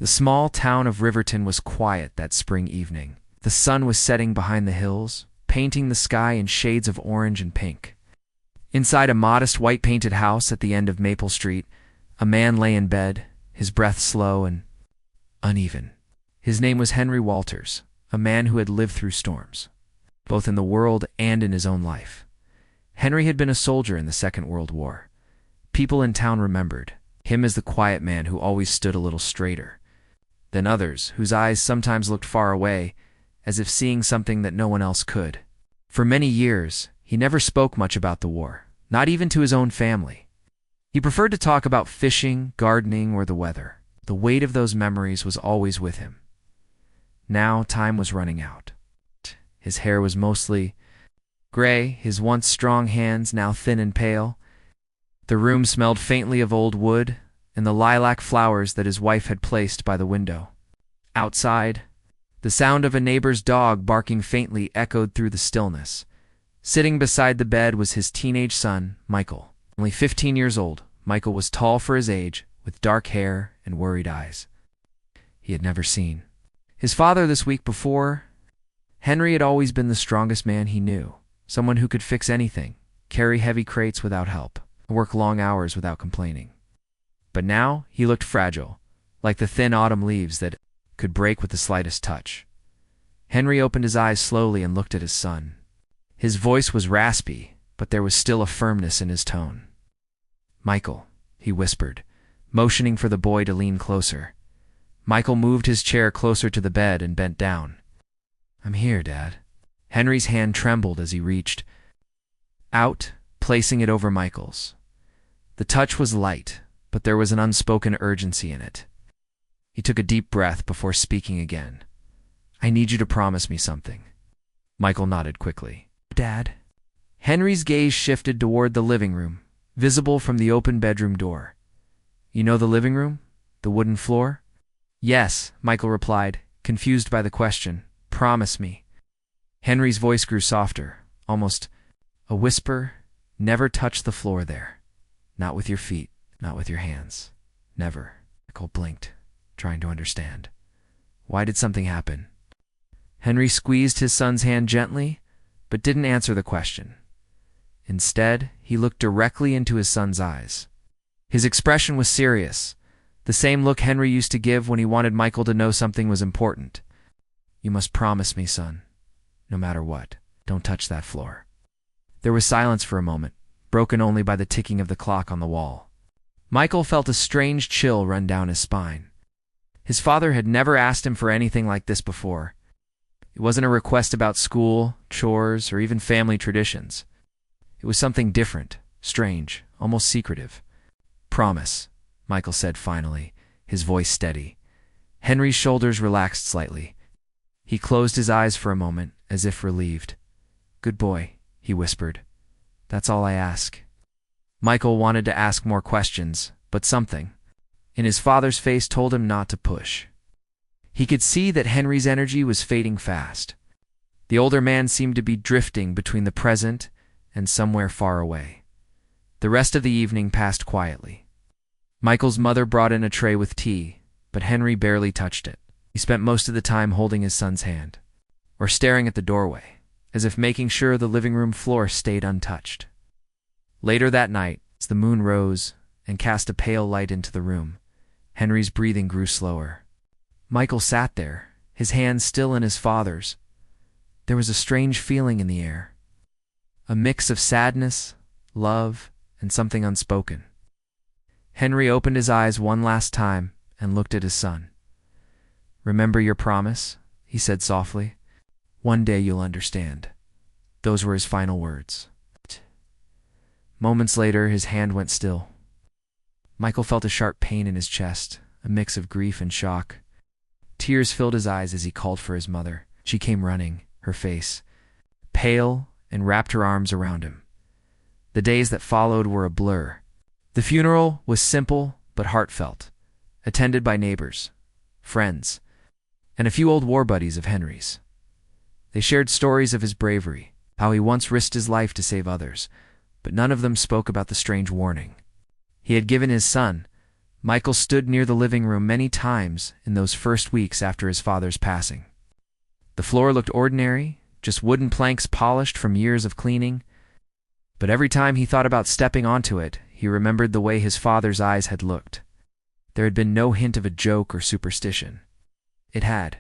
The small town of Riverton was quiet that spring evening. The sun was setting behind the hills, painting the sky in shades of orange and pink. Inside a modest white-painted house at the end of Maple Street, a man lay in bed, his breath slow and uneven. His name was Henry Walters, a man who had lived through storms, both in the world and in his own life. Henry had been a soldier in the Second World War. People in town remembered him as the quiet man who always stood a little straighter than others, whose eyes sometimes looked far away, as if seeing something that no one else could. For many years, he never spoke much about the war, not even to his own family. He preferred to talk about fishing, gardening, or the weather. The weight of those memories was always with him. Now time was running out. His hair was mostly gray, his once strong hands now thin and pale. The room smelled faintly of old wood and the lilac flowers that his wife had placed by the window. Outside, the sound of a neighbor's dog barking faintly echoed through the stillness. Sitting beside the bed was his teenage son, Michael. Only 15 years old, Michael was tall for his age, with dark hair and worried eyes. He had never seen his father this week before. Henry had always been the strongest man he knew, someone who could fix anything, carry heavy crates without help, work long hours without complaining. But now he looked fragile, like the thin autumn leaves that could break with the slightest touch. Henry opened his eyes slowly and looked at his son. His voice was raspy, but there was still a firmness in his tone. "Michael," he whispered, motioning for the boy to lean closer. Michael moved his chair closer to the bed and bent down. "I'm here, Dad." Henry's hand trembled as he reached out, placing it over Michael's. The touch was light, but there was an unspoken urgency in it. He took a deep breath before speaking again. "I need you to promise me something." Michael nodded quickly. "Dad?" Henry's gaze shifted toward the living room, visible from the open bedroom door. "You know the living room? The wooden floor?" "Yes," Michael replied, confused by the question. "Promise me." Henry's voice grew softer, almost a whisper. "Never touch the floor there. Not with your feet, not with your hands. Never." Michael blinked, trying to understand. Why did something happen? Henry squeezed his son's hand gently, but didn't answer the question. Instead, he looked directly into his son's eyes. His expression was serious, the same look Henry used to give when he wanted Michael to know something was important. "You must promise me, son. No matter what, don't touch that floor." There was silence for a moment, broken only by the ticking of the clock on the wall. Michael felt a strange chill run down his spine. His father had never asked him for anything like this before. It wasn't a request about school, chores, or even family traditions. It was something different, strange, almost secretive. "Promise," Michael said finally, his voice steady. Henry's shoulders relaxed slightly. He closed his eyes for a moment, as if relieved. "Good boy," he whispered. "That's all I ask." Michael wanted to ask more questions, but something in his father's face told him not to push. He could see that Henry's energy was fading fast. The older man seemed to be drifting between the present and somewhere far away. The rest of the evening passed quietly. Michael's mother brought in a tray with tea, but Henry barely touched it. He spent most of the time holding his son's hand, or staring at the doorway, as if making sure the living room floor stayed untouched. Later that night, as the moon rose and cast a pale light into the room, Henry's breathing grew slower. Michael sat there, his hands still in his father's. There was a strange feeling in the air, a mix of sadness, love, and something unspoken. Henry opened his eyes one last time and looked at his son. "Remember your promise," he said softly. "One day you'll understand." Those were his final words. Moments later, his hand went still. Michael felt a sharp pain in his chest, a mix of grief and shock. Tears filled his eyes as he called for his mother. She came running, her face pale, and wrapped her arms around him. The days that followed were a blur. The funeral was simple but heartfelt, attended by neighbors, friends, and a few old war buddies of Henry's. They shared stories of his bravery, how he once risked his life to save others, but none of them spoke about the strange warning he had given his son, Michael stood near the living room many times in those first weeks after his father's passing. The floor looked ordinary, just wooden planks polished from years of cleaning, but every time he thought about stepping onto it, he remembered the way his father's eyes had looked. There had been no hint of a joke or superstition. It had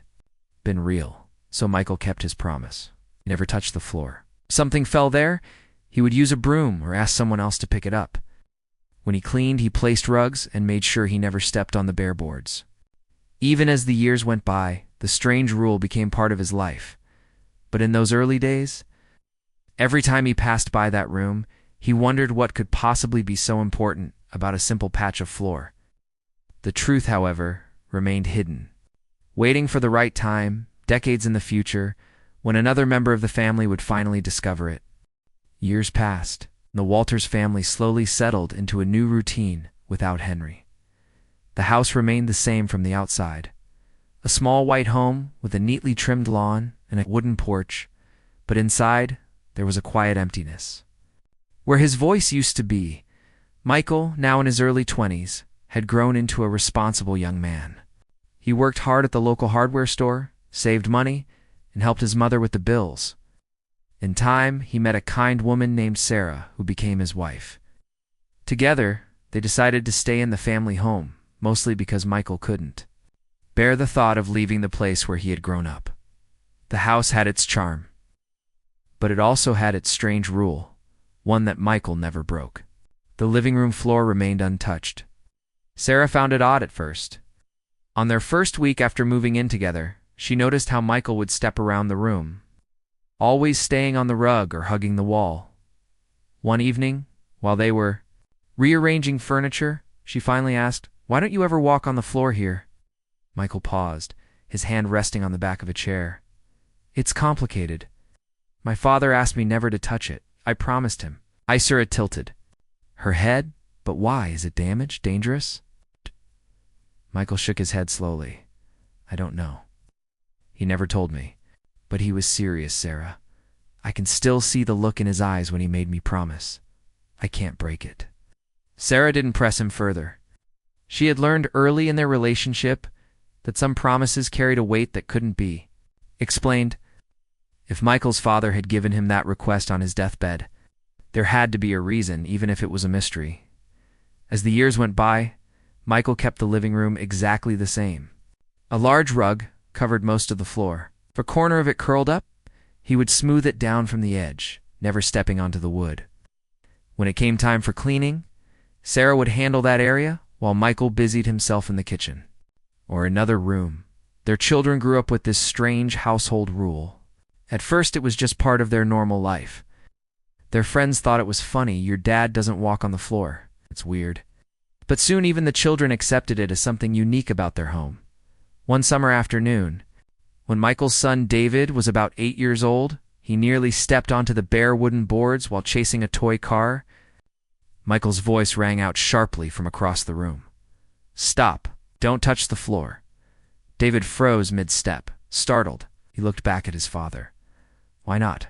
been real, so Michael kept his promise. He never touched the floor. If something fell there, he would use a broom or ask someone else to pick it up. When he cleaned, he placed rugs and made sure he never stepped on the bare boards. Even as the years went by, the strange rule became part of his life. But in those early days, every time he passed by that room, he wondered what could possibly be so important about a simple patch of floor. The truth, however, remained hidden, waiting for the right time, decades in the future, when another member of the family would finally discover it. Years passed. The Walters family slowly settled into a new routine without Henry. The house remained the same from the outside. A small white home with a neatly trimmed lawn and a wooden porch, but inside there was a quiet emptiness. Where his voice used to be, Michael, now in his early 20s, had grown into a responsible young man. He worked hard at the local hardware store, saved money, and helped his mother with the bills. In time, he met a kind woman named Sarah, who became his wife. Together, they decided to stay in the family home, mostly because Michael couldn't bear the thought of leaving the place where he had grown up. The house had its charm, but it also had its strange rule, one that Michael never broke. The living room floor remained untouched. Sarah found it odd at first. On their first week after moving in together, she noticed how Michael would step around the room, always staying on the rug or hugging the wall. One evening, while they were rearranging furniture, she finally asked, "Why don't you ever walk on the floor here?" Michael paused, his hand resting on the back of a chair. "It's complicated. My father asked me never to touch it. I promised him." Sarah tilted her head. "But why? Is it damaged? Dangerous?" Michael shook his head slowly. "I don't know. He never told me. But he was serious, Sarah. I can still see the look in his eyes when he made me promise. I can't break it." Sarah didn't press him further. She had learned early in their relationship that some promises carried a weight that couldn't be explained. If Michael's father had given him that request on his deathbed, there had to be a reason, even if it was a mystery. As the years went by, Michael kept the living room exactly the same. A large rug covered most of the floor. If a corner of it curled up, he would smooth it down from the edge, never stepping onto the wood. When it came time for cleaning, Sarah would handle that area while Michael busied himself in the kitchen or another room. Their children grew up with this strange household rule. At first, it was just part of their normal life. Their friends thought it was funny, "Your dad doesn't walk on the floor. It's weird." But soon even the children accepted it as something unique about their home. One summer afternoon, when Michael's son David was about 8 years old, he nearly stepped onto the bare wooden boards while chasing a toy car. Michael's voice rang out sharply from across the room. "Stop! Don't touch the floor." David froze mid-step, startled. He looked back at his father. "Why not?"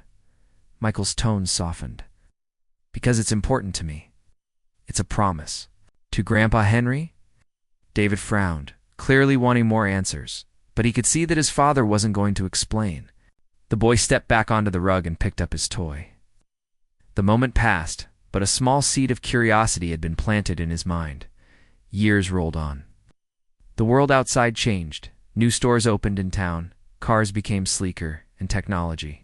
Michael's tone softened. "Because it's important to me. It's a promise." "To Grandpa Henry?" David frowned, clearly wanting more answers, but he could see that his father wasn't going to explain. The boy stepped back onto the rug and picked up his toy. The moment passed, but a small seed of curiosity had been planted in his mind. Years rolled on. The world outside changed. New stores opened in town, cars became sleeker, and technology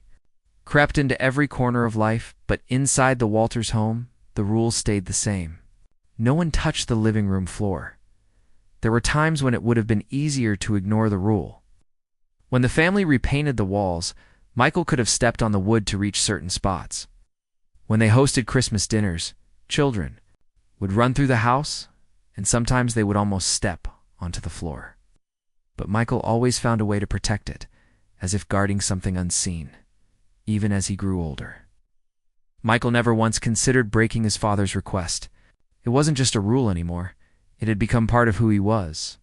crept into every corner of life, but inside the Walters home, the rules stayed the same. No one touched the living room floor. There were times when it would have been easier to ignore the rule. When the family repainted the walls, Michael could have stepped on the wood to reach certain spots. When they hosted Christmas dinners, children would run through the house, and sometimes they would almost step onto the floor. But Michael always found a way to protect it, as if guarding something unseen, even as he grew older. Michael never once considered breaking his father's request. It wasn't just a rule anymore. It had become part of who he was.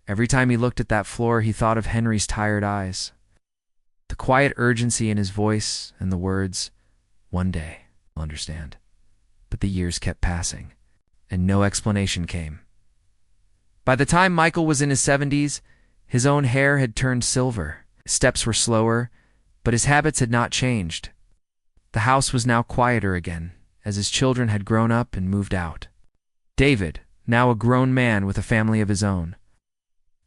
Every time he looked at that floor, he thought of Henry's tired eyes, the quiet urgency in his voice, and the words, "One day, I'll understand." But the years kept passing, and no explanation came. By the time Michael was in his 70s, his own hair had turned silver. His steps were slower, but his habits had not changed. The house was now quieter again, as his children had grown up and moved out. David, now a grown man with a family of his own,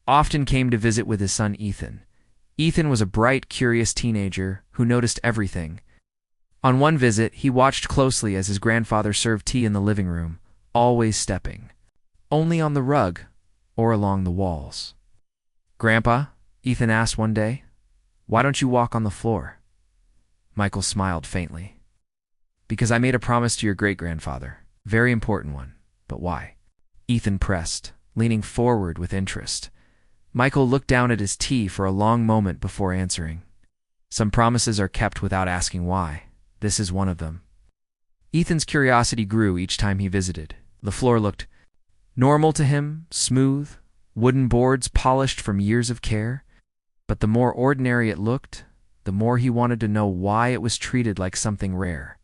often came to visit with his son Ethan. Ethan was a bright, curious teenager who noticed everything. On one visit, he watched closely as his grandfather served tea in the living room, always stepping, only on the rug or along the walls. "Grandpa," Ethan asked one day, "why don't you walk on the floor?" Michael smiled faintly. "Because I made a promise to your great-grandfather. Very important one. But why?" Ethan pressed, leaning forward with interest. Michael looked down at his tea for a long moment before answering. "Some promises are kept without asking why. This is one of them." Ethan's curiosity grew each time he visited. The floor looked normal to him, smooth, wooden boards polished from years of care. But the more ordinary it looked, the more he wanted to know why it was treated like something rare.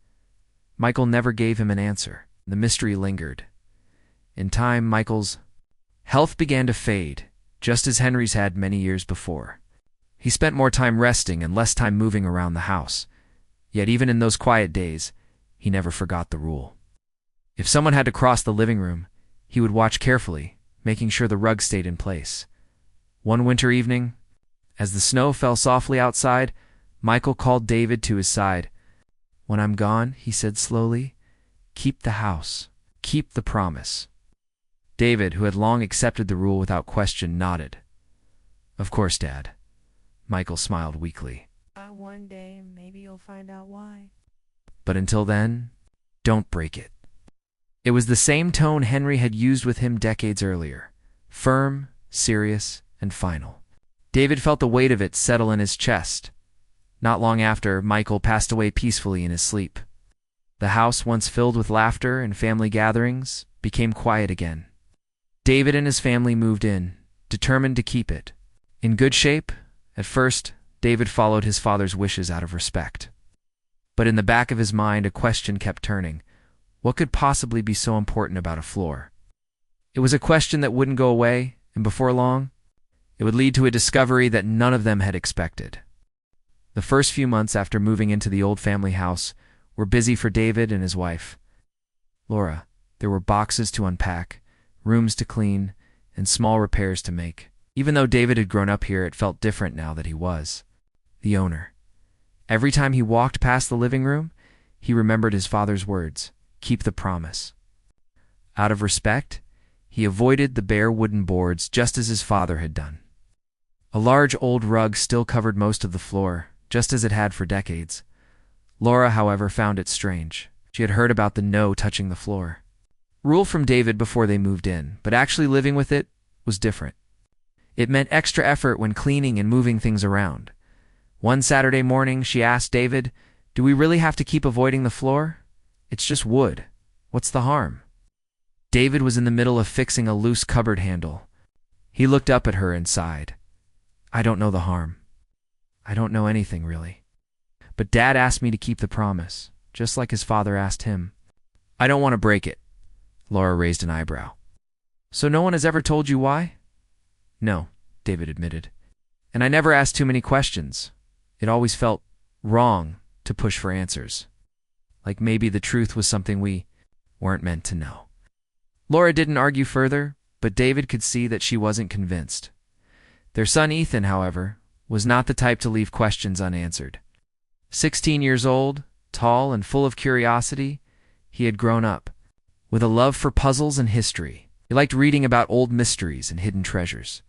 Michael never gave him an answer. The mystery lingered. In time, Michael's health began to fade, just as Henry's had many years before. He spent more time resting and less time moving around the house. Yet even in those quiet days, he never forgot the rule. If someone had to cross the living room, he would watch carefully, making sure the rug stayed in place. One winter evening, as the snow fell softly outside, Michael called David to his side. "When I'm gone," he said slowly, "keep the house. Keep the promise." David, who had long accepted the rule without question, nodded. "Of course, Dad." Michael smiled weakly. One day, maybe you'll find out why. "But until then, don't break it." It was the same tone Henry had used with him decades earlier. Firm, serious, and final. David felt the weight of it settle in his chest. Not long after, Michael passed away peacefully in his sleep. The house, once filled with laughter and family gatherings, became quiet again. David and his family moved in, determined to keep it. In good shape, at first, David followed his father's wishes out of respect. But in the back of his mind, a question kept turning. What could possibly be so important about a floor? It was a question that wouldn't go away, and before long, it would lead to a discovery that none of them had expected. The first few months after moving into the old family house were busy for David and his wife, Laura. There were boxes to unpack, rooms to clean, and small repairs to make. Even though David had grown up here, it felt different now that he was the owner. Every time he walked past the living room, he remembered his father's words, "Keep the promise." Out of respect, he avoided the bare wooden boards just as his father had done. A large old rug still covered most of the floor, just as it had for decades. Laura, however, found it strange. She had heard about the no touching the floor rule from David before they moved in, but actually living with it was different. It meant extra effort when cleaning and moving things around. One Saturday morning, she asked David, "Do we really have to keep avoiding the floor? It's just wood. What's the harm?" David was in the middle of fixing a loose cupboard handle. He looked up at her and sighed. "I don't know the harm. I don't know anything, really. But Dad asked me to keep the promise, just like his father asked him." "I don't want to break it." Laura raised an eyebrow. "So no one has ever told you why?" "No," David admitted. "And I never asked too many questions. It always felt wrong to push for answers. Like maybe the truth was something we weren't meant to know." Laura didn't argue further, but David could see that she wasn't convinced. Their son Ethan, however, was not the type to leave questions unanswered. 16 years old, tall and full of curiosity, he had grown up with a love for puzzles and history. He liked reading about old mysteries and hidden treasures.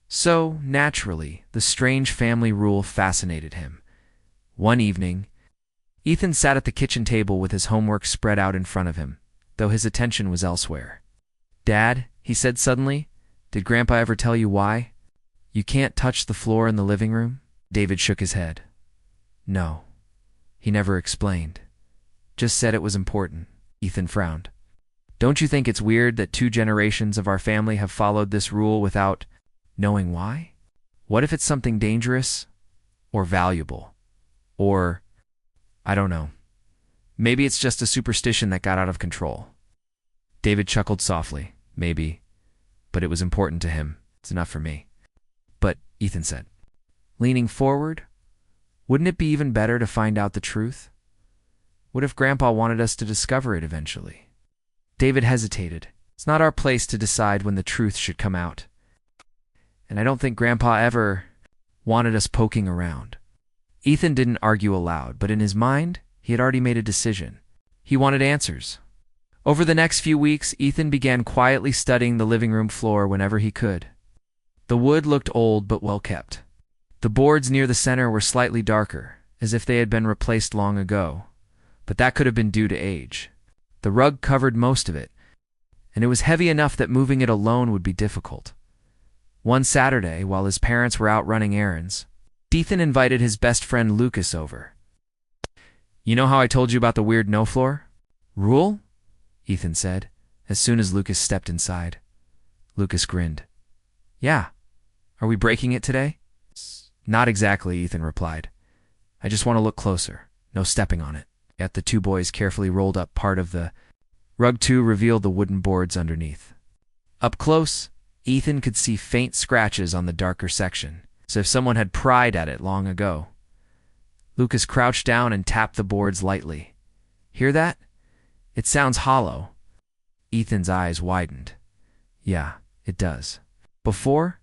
So, naturally, the strange family rule fascinated him. One evening, Ethan sat at the kitchen table with his homework spread out in front of him, though his attention was elsewhere. "Dad," he said suddenly, "did Grandpa ever tell you why you can't touch the floor in the living room?" David shook his head. "No, he never explained. Just said it was important." Ethan frowned. "Don't you think it's weird that 2 generations of our family have followed this rule without knowing why? What if it's something dangerous or valuable? Or, I don't know. Maybe it's just a superstition that got out of control." David chuckled softly. "Maybe. but it was important to him. It's enough for me. But, Ethan said, leaning forward, wouldn't it be even better to find out the truth? What if Grandpa wanted us to discover it eventually? David hesitated. It's not our place to decide when the truth should come out. And I don't think Grandpa ever wanted us poking around. Ethan didn't argue aloud, but in his mind, he had already made a decision. He wanted answers. Over the next few weeks, Ethan began quietly studying the living room floor whenever he could. The wood looked old but well kept. The boards near the center were slightly darker, as if they had been replaced long ago, but that could have been due to age. The rug covered most of it, and it was heavy enough that moving it alone would be difficult. One Saturday, while his parents were out running errands, Ethan invited his best friend Lucas over. You know how I told you about the weird no-floor rule? Ethan said, as soon as Lucas stepped inside. Lucas grinned. Yeah. Are we breaking it today? Not exactly, Ethan replied. I just want to look closer. No stepping on it. Yet the two boys carefully rolled up part of the rug to reveal the wooden boards underneath. Up close, Ethan could see faint scratches on the darker section, as if someone had pried at it long ago. Lucas crouched down and tapped the boards lightly. Hear that? It sounds hollow. Ethan's eyes widened. Yeah, it does. Before,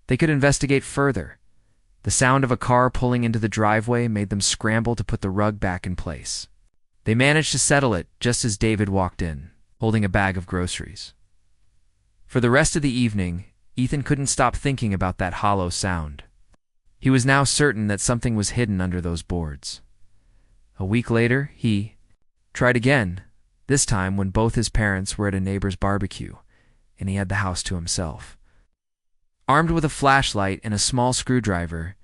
they could investigate further. The sound of a car pulling into the driveway made them scramble to put the rug back in place. They managed to settle it just as David walked in, holding a bag of groceries. For the rest of the evening, Ethan couldn't stop thinking about that hollow sound. He was now certain that something was hidden under those boards. A week later, he tried again, this time when both his parents were at a neighbor's barbecue, and he had the house to himself. Armed with a flashlight and a small screwdriver,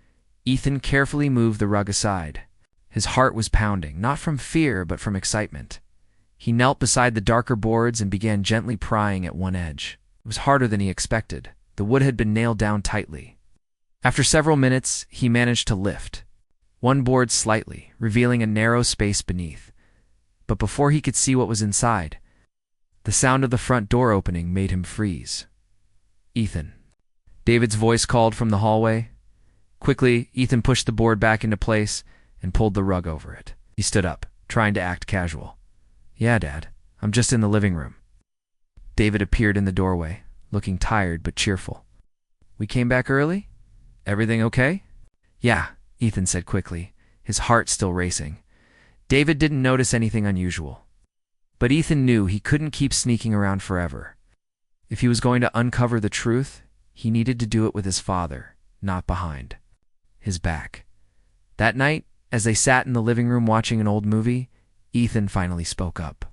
Ethan carefully moved the rug aside. His heart was pounding, not from fear but from excitement. He knelt beside the darker boards and began gently prying at one edge. It was harder than he expected. The wood had been nailed down tightly. After several minutes, he managed to lift one board slightly, revealing a narrow space beneath. But before he could see what was inside, the sound of the front door opening made him freeze. Ethan. David's voice called from the hallway. Quickly, Ethan pushed the board back into place and pulled the rug over it. He stood up, trying to act casual. Yeah, Dad. I'm just in the living room. David appeared in the doorway, looking tired but cheerful. We came back early? Everything okay? Yeah, Ethan said quickly, his heart still racing. David didn't notice anything unusual. But Ethan knew he couldn't keep sneaking around forever. If he was going to uncover the truth, he needed to do it with his father, not behind his back. That night, as they sat in the living room watching an old movie, Ethan finally spoke up.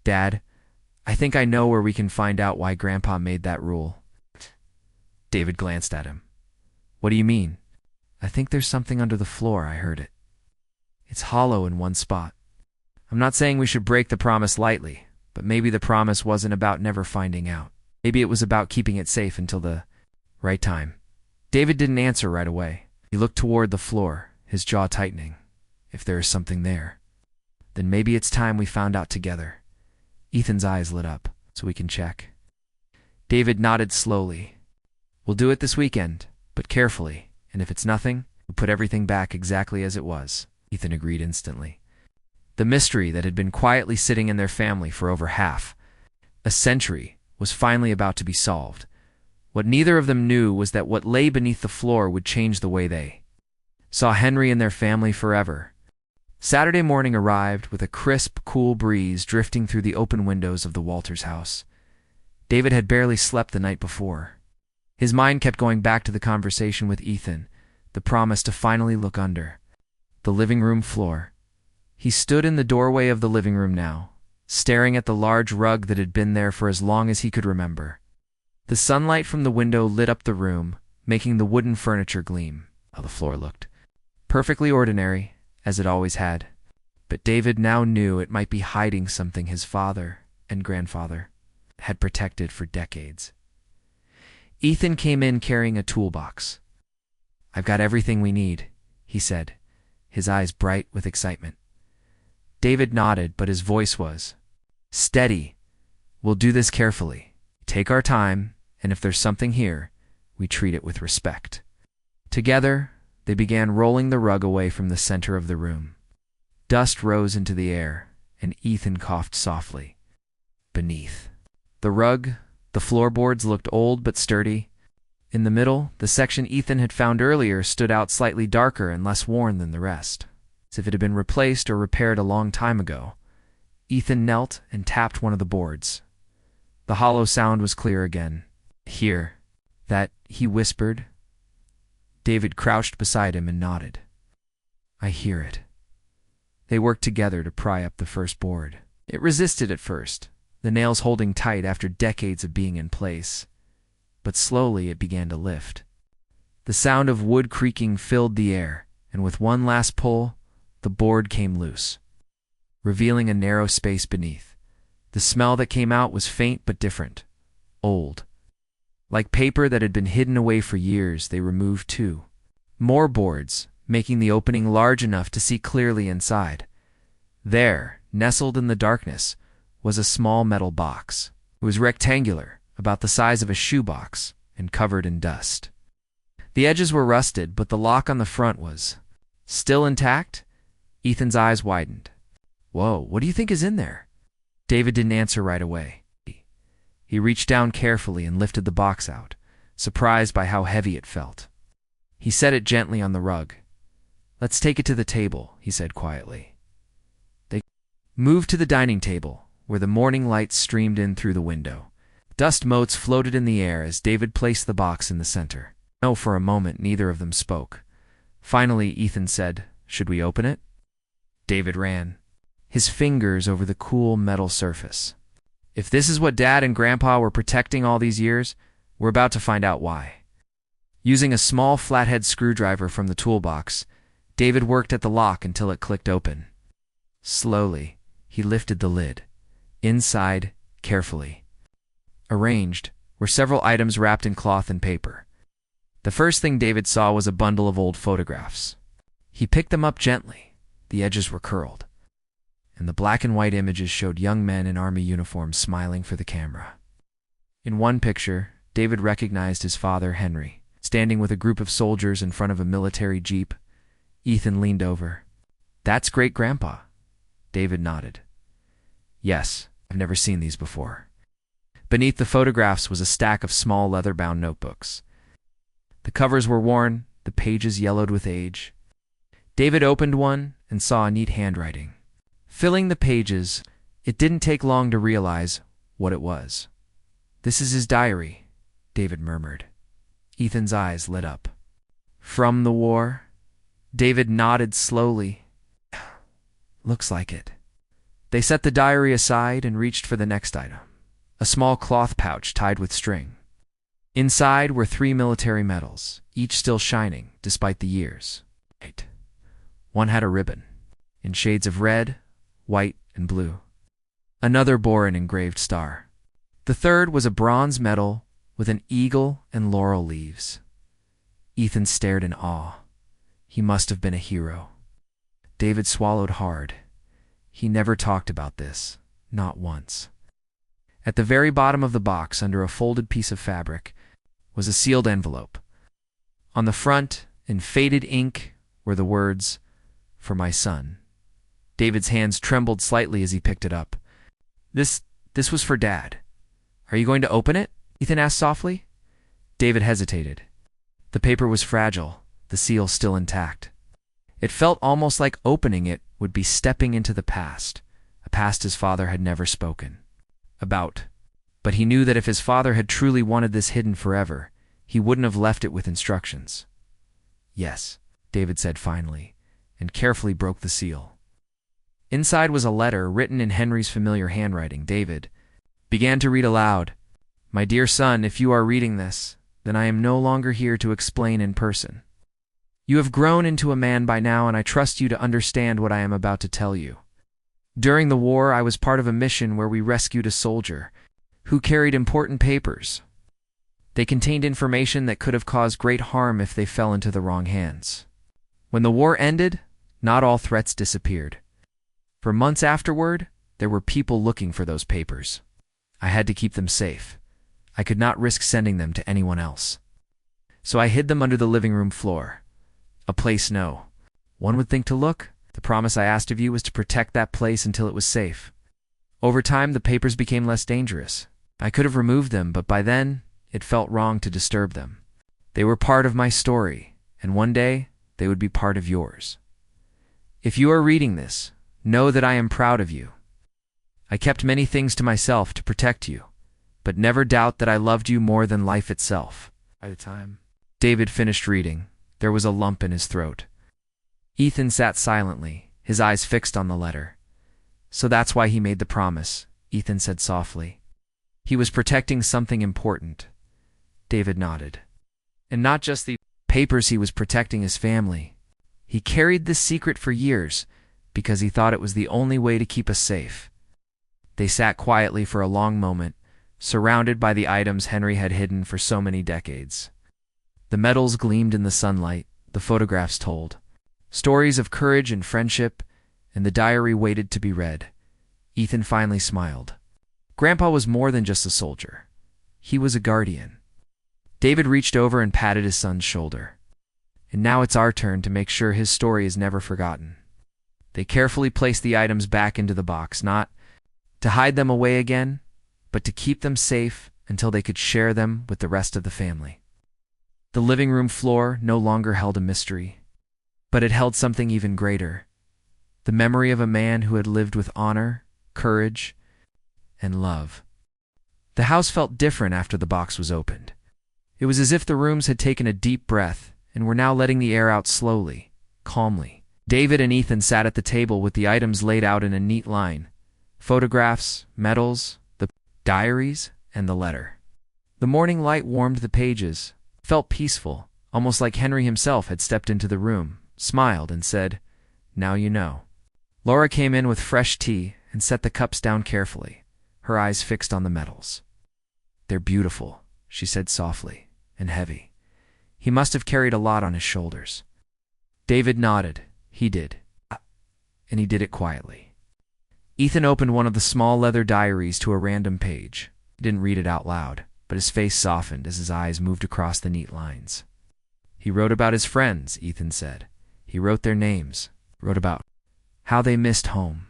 Dad, I think I know where we can find out why Grandpa made that rule. David glanced at him. What do you mean? I think there's something under the floor, I heard it. It's hollow in one spot. I'm not saying we should break the promise lightly, but maybe the promise wasn't about never finding out. Maybe it was about keeping it safe until the right time. David didn't answer right away. He looked toward the floor, his jaw tightening. If there is something there, then maybe it's time we found out together. Ethan's eyes lit up, so we can check. David nodded slowly. We'll do it this weekend, but carefully, and if it's nothing, we'll put everything back exactly as it was. Ethan agreed instantly. The mystery that had been quietly sitting in their family for over half a century was finally about to be solved. What neither of them knew was that what lay beneath the floor would change the way they saw Henry and their family forever. Saturday morning arrived with a crisp, cool breeze drifting through the open windows of the Walters house. David had barely slept the night before. His mind kept going back to the conversation with Ethan, the promise to finally look under the living room floor. He stood in the doorway of the living room now, staring at the large rug that had been there for as long as he could remember. The sunlight from the window lit up the room, making the wooden furniture gleam. How the floor looked. Perfectly ordinary, as it always had. But David now knew it might be hiding something his father and grandfather had protected for decades. Ethan came in carrying a toolbox. I've got everything we need, he said, his eyes bright with excitement. David nodded, but his voice was steady. We'll do this carefully. Take our time, and if there's something here, we treat it with respect. Together, they began rolling the rug away from the center of the room. Dust rose into the air, and Ethan coughed softly. Beneath the rug, the floorboards looked old but sturdy. In the middle, the section Ethan had found earlier stood out slightly darker and less worn than the rest, as if it had been replaced or repaired a long time ago. Ethan knelt and tapped one of the boards. The hollow sound was clear again. "Hear that?" he whispered. David crouched beside him and nodded. "I hear it." They worked together to pry up the first board. It resisted at first, the nails holding tight after decades of being in place. But slowly it began to lift. The sound of wood creaking filled the air, and with one last pull, the board came loose, revealing a narrow space beneath. The smell that came out was faint but different, old. Like paper that had been hidden away for years, they removed two more boards, making the opening large enough to see clearly inside. There, nestled in the darkness, was a small metal box. It was rectangular, about the size of a shoebox, and covered in dust. The edges were rusted, but the lock on the front was still intact. Ethan's eyes widened. "Whoa, what do you think is in there?" David didn't answer right away. He reached down carefully and lifted the box out, surprised by how heavy it felt. He set it gently on the rug. "Let's take it to the table," he said quietly. They moved to the dining table, where the morning light streamed in through the window. Dust motes floated in the air as David placed the box in the center. No, for a moment, neither of them spoke. Finally, Ethan said, "Should we open it?" David ran his fingers over the cool metal surface. "If this is what Dad and Grandpa were protecting all these years, we're about to find out why." Using a small flathead screwdriver from the toolbox, David worked at the lock until it clicked open. Slowly, he lifted the lid. Inside, carefully arranged, were several items wrapped in cloth and paper. The first thing David saw was a bundle of old photographs. He picked them up gently. The edges were curled, and the black and white images showed young men in army uniforms smiling for the camera. In one picture, David recognized his father, Henry, standing with a group of soldiers in front of a military jeep. Ethan leaned over. "That's Great-Grandpa." David nodded. "Yes, I've never seen these before." Beneath the photographs was a stack of small leather-bound notebooks. The covers were worn, the pages yellowed with age. David opened one and saw a neat handwriting filling the pages. It didn't take long to realize what it was. "This is his diary," David murmured. Ethan's eyes lit up. "From the war?" David nodded slowly. "Looks like it." They set the diary aside and reached for the next item, a small cloth pouch tied with string. Inside were 3 military medals, each still shining despite the years. One had a ribbon, in shades of red, white, and blue. Another bore an engraved star. The third was a bronze medal with an eagle and laurel leaves. Ethan stared in awe. He must have been a hero. David swallowed hard. He never talked about this, not once. At the very bottom of the box, under a folded piece of fabric, was a sealed envelope. On the front, in faded ink, were the words, "For my son." David's hands trembled slightly as he picked it up. This was for Dad. "Are you going to open it?" Ethan asked softly. David hesitated. The paper was fragile, the seal still intact. It felt almost like opening it would be stepping into the past, a past his father had never spoken about. But he knew that if his father had truly wanted this hidden forever, he wouldn't have left it with instructions. "Yes," David said finally, and carefully broke the seal. Inside was a letter written in Henry's familiar handwriting. David began to read aloud. "My dear son, if you are reading this, then I am no longer here to explain in person. You have grown into a man by now, and I trust you to understand what I am about to tell you. During the war, I was part of a mission where we rescued a soldier who carried important papers. They contained information that could have caused great harm if they fell into the wrong hands. When the war ended, not all threats disappeared. For months afterward, there were people looking for those papers. I had to keep them safe. I could not risk sending them to anyone else. So I hid them under the living room floor. A place no one would think to look. The promise I asked of you was to protect that place until it was safe. Over time, the papers became less dangerous. I could have removed them, but by then, it felt wrong to disturb them. They were part of my story, and one day, they would be part of yours. If you are reading this, know that I am proud of you. I kept many things to myself to protect you, but never doubt that I loved you more than life itself. By the time David finished reading, there was a lump in his throat. Ethan sat silently, his eyes fixed on the letter. So that's why he made the promise, Ethan said softly. He was protecting something important. David nodded. And not just the papers, he was protecting his family. He carried this secret for years because he thought it was the only way to keep us safe. They sat quietly for a long moment, surrounded by the items Henry had hidden for so many decades. The medals gleamed in the sunlight, the photographs told stories of courage and friendship, and the diary waited to be read. Ethan finally smiled. Grandpa was more than just a soldier. He was a guardian. David reached over and patted his son's shoulder. And now it's our turn to make sure his story is never forgotten. They carefully placed the items back into the box, not to hide them away again, but to keep them safe until they could share them with the rest of the family. The living room floor no longer held a mystery, but it held something even greater. The memory of a man who had lived with honor, courage, and love. The house felt different after the box was opened. It was as if the rooms had taken a deep breath and were now letting the air out slowly, calmly. David and Ethan sat at the table with the items laid out in a neat line. Photographs, medals, the diaries, and the letter. The morning light warmed the pages, felt peaceful, almost like Henry himself had stepped into the room, smiled, and said, "Now you know." Laura came in with fresh tea and set the cups down carefully, her eyes fixed on the medals. "They're beautiful," she said softly, "and heavy. He must have carried a lot on his shoulders." David nodded. He did. And he did it quietly. Ethan opened one of the small leather diaries to a random page. He didn't read it out loud, but his face softened as his eyes moved across the neat lines. He wrote about his friends, Ethan said. He wrote their names, wrote about how they missed home.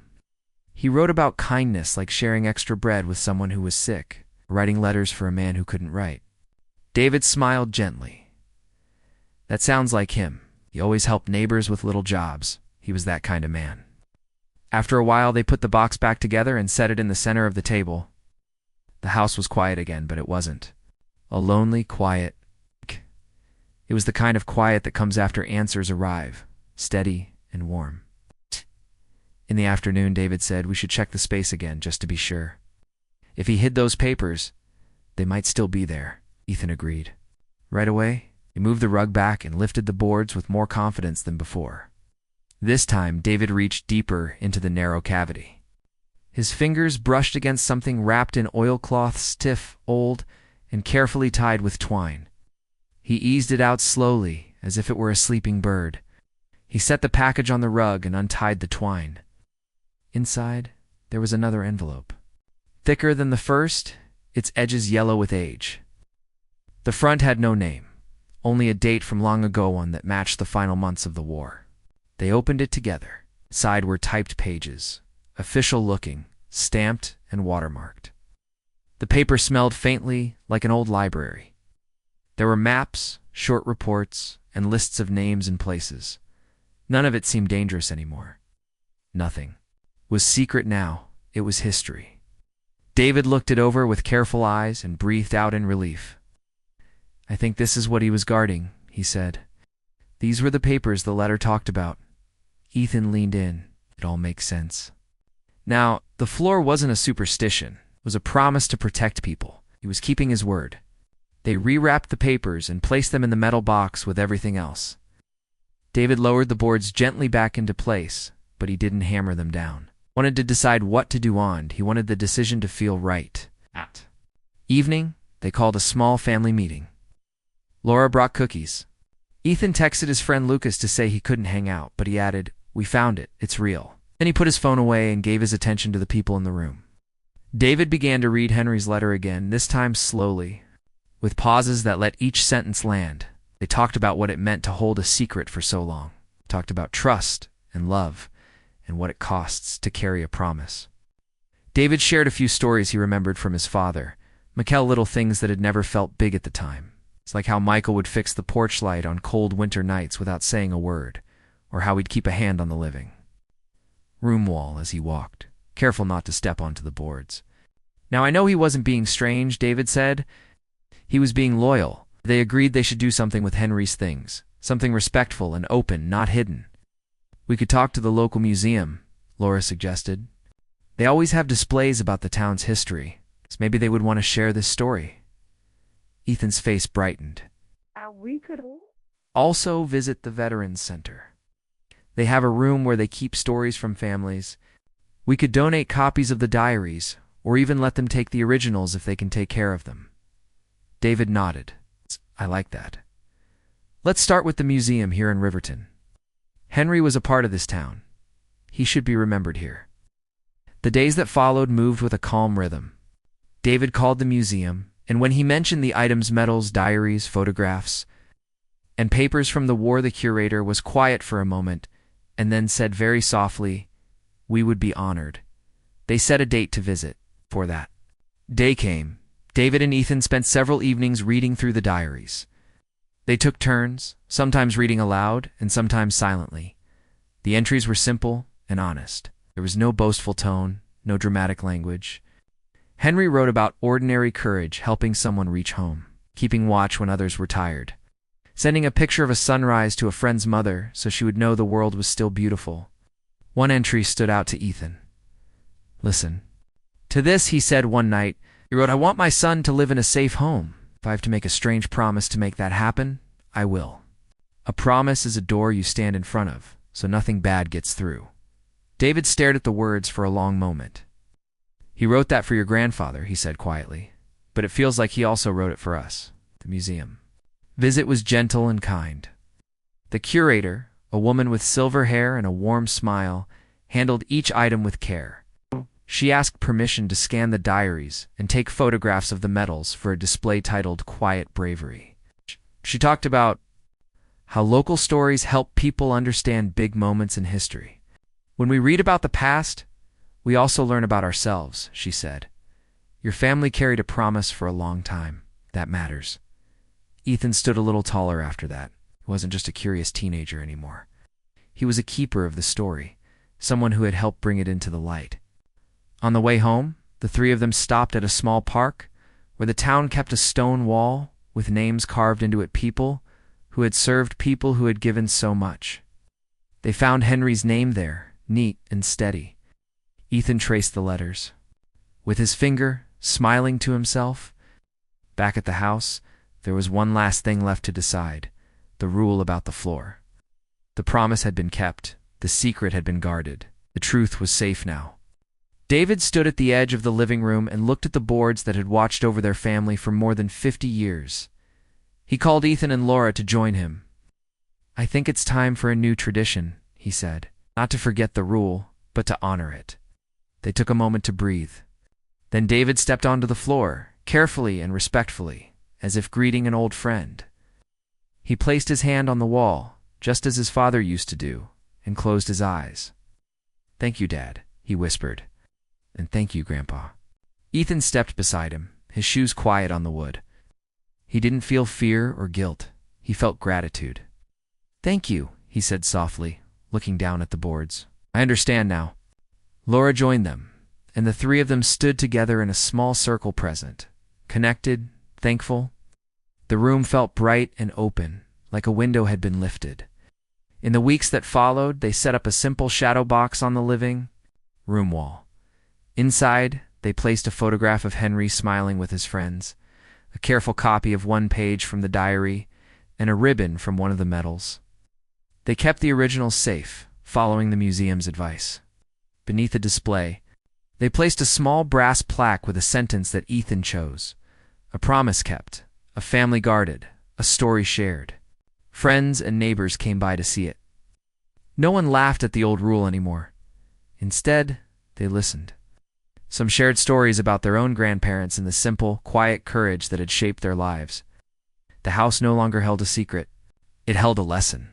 He wrote about kindness, like sharing extra bread with someone who was sick, writing letters for a man who couldn't write. David smiled gently. That sounds like him. He always helped neighbors with little jobs. He was that kind of man. After a while, they put the box back together and set it in the center of the table. The house was quiet again, but it wasn't. A lonely, quiet. It was the kind of quiet that comes after answers arrive, steady and warm. In the afternoon, David said we should check the space again, just to be sure. If he hid those papers, they might still be there, Ethan agreed. Right away, he moved the rug back and lifted the boards with more confidence than before. This time, David reached deeper into the narrow cavity. His fingers brushed against something wrapped in oilcloth, stiff, old, and carefully tied with twine. He eased it out slowly, as if it were a sleeping bird. He set the package on the rug and untied the twine. Inside, there was another envelope. Thicker than the first, its edges yellow with age. The front had no name, only a date from long ago, one that matched the final months of the war. They opened it together. Inside were typed pages, official-looking, stamped and watermarked. The paper smelled faintly like an old library. There were maps, short reports, and lists of names and places. None of it seemed dangerous anymore. Nothing was secret now. It was history. David looked it over with careful eyes and breathed out in relief. "I think this is what he was guarding," he said. "These were the papers the letter talked about." Ethan leaned in. It all makes sense. Now, the floor wasn't a superstition. It was a promise to protect people. He was keeping his word. They rewrapped the papers and placed them in the metal box with everything else. David lowered the boards gently back into place, but he didn't hammer them down. He wanted to decide what to do on. He wanted the decision to feel right. At evening, they called a small family meeting. Laura brought cookies. Ethan texted his friend Lucas to say he couldn't hang out, but he added, "We found it. It's real." Then he put his phone away and gave his attention to the people in the room. David began to read Henry's letter again, this time slowly, with pauses that let each sentence land. They talked about what it meant to hold a secret for so long. Talked about trust and love and what it costs to carry a promise. David shared a few stories he remembered from his father, little things that had never felt big at the time. It's like how Michael would fix the porch light on cold winter nights without saying a word, or how he'd keep a hand on the living room wall as he walked, careful not to step onto the boards. Now I know he wasn't being strange, David said. He was being loyal. They agreed they should do something with Henry's things, something respectful and open, not hidden. We could talk to the local museum, Laura suggested. They always have displays about the town's history, so maybe they would want to share this story. Ethan's face brightened. We could Also visit the Veterans Center. They have a room where they keep stories from families. We could donate copies of the diaries, or even let them take the originals if they can take care of them. David nodded. I like that. Let's start with the museum here in Riverton. Henry was a part of this town. He should be remembered here. The days that followed moved with a calm rhythm. David called the museum, and when he mentioned the items, medals, diaries, photographs, and papers from the war, the curator was quiet for a moment and then said very softly, "We would be honored." They set a date to visit. For that day came. David and Ethan spent several evenings reading through the diaries. They took turns, sometimes reading aloud and sometimes silently. The entries were simple and honest. There was no boastful tone, no dramatic language. Henry wrote about ordinary courage, helping someone reach home, keeping watch when others were tired, sending a picture of a sunrise to a friend's mother so she would know the world was still beautiful. One entry stood out to Ethan. Listen. To this, he said one night, he wrote, "I want my son to live in a safe home. If I have to make a strange promise to make that happen, I will. A promise is a door you stand in front of, so nothing bad gets through." David stared at the words for a long moment. "He wrote that for your grandfather," he said quietly, "but it feels like he also wrote it for us, the museum." Visit was gentle and kind. The curator, a woman with silver hair and a warm smile, handled each item with care. She asked permission to scan the diaries and take photographs of the medals for a display titled Quiet Bravery. She talked about how local stories help people understand big moments in history. When we read about the past, we also learn about ourselves, she said. Your family carried a promise for a long time. That matters. Ethan stood a little taller after that. He wasn't just a curious teenager anymore. He was a keeper of the story, someone who had helped bring it into the light. On the way home, the three of them stopped at a small park where the town kept a stone wall with names carved into it, people who had served, people who had given so much. They found Henry's name there, neat and steady. Ethan traced the letters. With his finger, smiling to himself, back at the house, there was one last thing left to decide, the rule about the floor. The promise had been kept, the secret had been guarded, the truth was safe now. David stood at the edge of the living room and looked at the boards that had watched over their family for more than 50 years. He called Ethan and Laura to join him. "I think it's time for a new tradition," he said. "Not to forget the rule, but to honor it." They took a moment to breathe. Then David stepped onto the floor, carefully and respectfully, as if greeting an old friend. He placed his hand on the wall, just as his father used to do, and closed his eyes. "Thank you, Dad," he whispered. "And thank you, Grandpa." Ethan stepped beside him, his shoes quiet on the wood. He didn't feel fear or guilt. He felt gratitude. "Thank you," he said softly, looking down at the boards. "I understand now." Laura joined them, and the three of them stood together in a small circle, present, connected, thankful. The room felt bright and open, like a window had been lifted. In the weeks that followed, they set up a simple shadow box on the living room wall. Inside, they placed a photograph of Henry smiling with his friends, a careful copy of one page from the diary, and a ribbon from one of the medals. They kept the originals safe, following the museum's advice. Beneath the display, they placed a small brass plaque with a sentence that Ethan chose. A promise kept, a family guarded, a story shared. Friends and neighbors came by to see it. No one laughed at the old rule anymore. Instead, they listened. Some shared stories about their own grandparents and the simple, quiet courage that had shaped their lives. The house no longer held a secret. It held a lesson.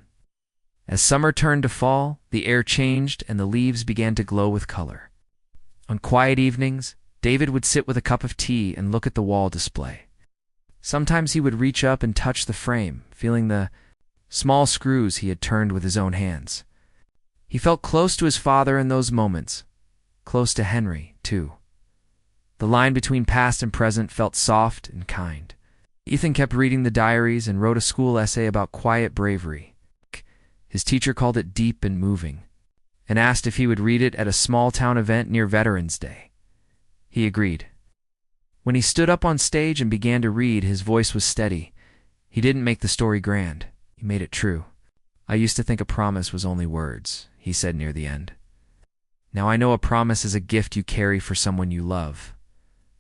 As summer turned to fall, the air changed and the leaves began to glow with color. On quiet evenings, David would sit with a cup of tea and look at the wall display. Sometimes he would reach up and touch the frame, feeling the small screws he had turned with his own hands. He felt close to his father in those moments, close to Henry, too. The line between past and present felt soft and kind. Ethan kept reading the diaries and wrote a school essay about quiet bravery. His teacher called it deep and moving, and asked if he would read it at a small-town event near Veterans Day. He agreed. When he stood up on stage and began to read, his voice was steady. He didn't make the story grand. He made it true. "I used to think a promise was only words," he said near the end. "Now I know a promise is a gift you carry for someone you love.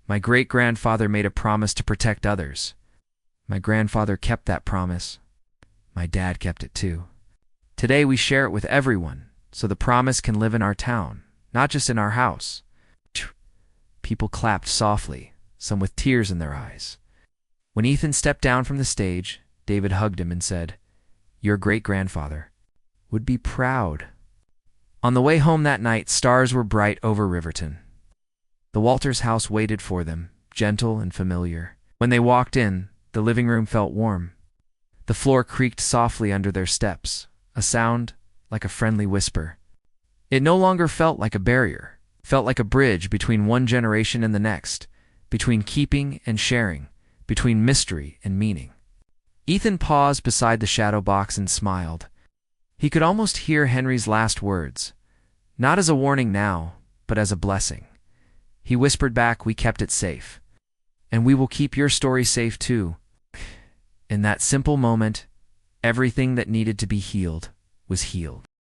My great-grandfather made a promise to protect others. My grandfather kept that promise. My dad kept it too. Today we share it with everyone, so the promise can live in our town, not just in our house." People clapped softly, some with tears in their eyes. When Ethan stepped down from the stage, David hugged him and said, "Your great-grandfather would be proud." On the way home that night, stars were bright over Riverton. The Walters house waited for them, gentle and familiar. When they walked in, the living room felt warm. The floor creaked softly under their steps, a sound like a friendly whisper. It no longer felt like a barrier, felt like a bridge between one generation and the next, between keeping and sharing, between mystery and meaning. Ethan paused beside the shadow box and smiled. He could almost hear Henry's last words, not as a warning now, but as a blessing. He whispered back, "We kept it safe. And we will keep your story safe too." In that simple moment, everything that needed to be healed was healed.